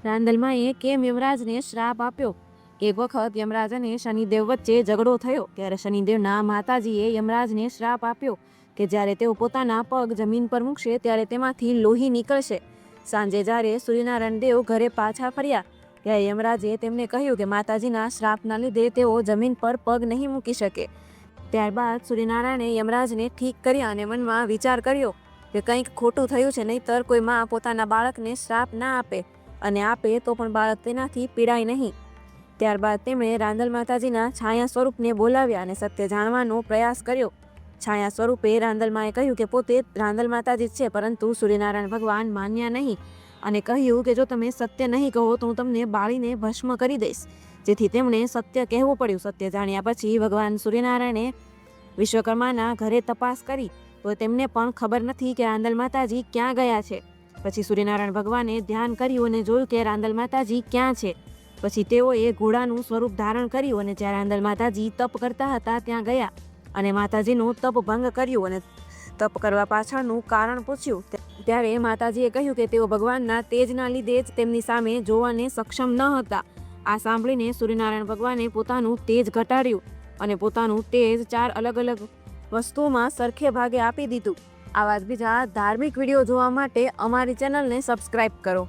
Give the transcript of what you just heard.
રાંદલમાએ કેમ યમરાજને શ્રાપ આપ્યો। એક વખત યમરાજ અને શનિદેવ વચ્ચે ઝઘડો થયો ત્યારે શનિદેવના માતાજીએ યમરાજને શ્રાપ આપ્યો કે જ્યારે તેઓ પોતાના પગ જમીન પર મૂકશે ત્યારે તેમાંથી લોહી નીકળશે। સાંજે જ્યારે સૂર્યનારાયણ દેવ ઘરે પાછા ફર્યા ત્યારે યમરાજે તેમને કહ્યું કે માતાજીના શ્રાપના લીધે તેઓ જમીન પર પગ નહીં મૂકી શકે। ત્યારબાદ સૂર્યનારાયણે યમરાજને ઠીક કર્યા અને મનમાં વિચાર કર્યો કે કંઈક ખોટું થયું છે, નહીંતર કોઈ માં પોતાના બાળકને શ્રાપ ના આપે, અને આપે તો પણ બાળક તેનાથી પીડાય નહીં। ત્યારબાદ તેમણે રાંદલ માતાજીના છાયા સ્વરૂપને બોલાવ્યા અને સત્ય જાણવાનો પ્રયાસ કર્યો। છાયા સ્વરૂપે રાંદલમાએ કહ્યું કે પોતે રાંદલ માતાજી છે, પરંતુ સૂર્યનારાયણ ભગવાન માન્યા નહીં અને કહ્યું કે જો તમે સત્ય નહીં કહો તો હું તમને બાળીને ભસ્મ કરી દઈશ, જેથી તેમણે સત્ય કહેવું પડ્યું। સત્ય જાણ્યા પછી ભગવાન સૂર્યનારાયણે વિશ્વકર્માના ઘરે તપાસ કરી તો તેમને પણ ખબર નથી કે રાંદલ માતાજી ક્યાં ગયા છે। પછી સૂર્યનારાયણ ભગવાને ધ્યાન કર્યું અને જોયું કે રાંદલ માતાજી ક્યાં છે। પછી તેઓએ ઘોડાનું સ્વરૂપ ધારણ કર્યું અને જ્યાં રાંદલ માતાજી તપ કરતા હતા ત્યાં ગયા અને માતાજીનું તપ ભંગ કર્યું અને તપ કરવા પાછળનું કારણ પૂછ્યું। ત્યારે માતાજીએ કહ્યું કે તેઓ ભગવાનના તેજના લીધે જ તેમની સામે જોવાને સક્ષમ ન હતા। આ સાંભળીને સૂર્યનારાયણ ભગવાને પોતાનું તેજ ઘટાડ્યું અને પોતાનું તેજ 4 અલગ અલગ વસ્તુઓમાં સરખે ભાગે આપી દીધું। આવા જ બીજા ધાર્મિક વિડીયો જોવા માટે અમારી ચેનલને સબસ્ક્રાઈબ કરો।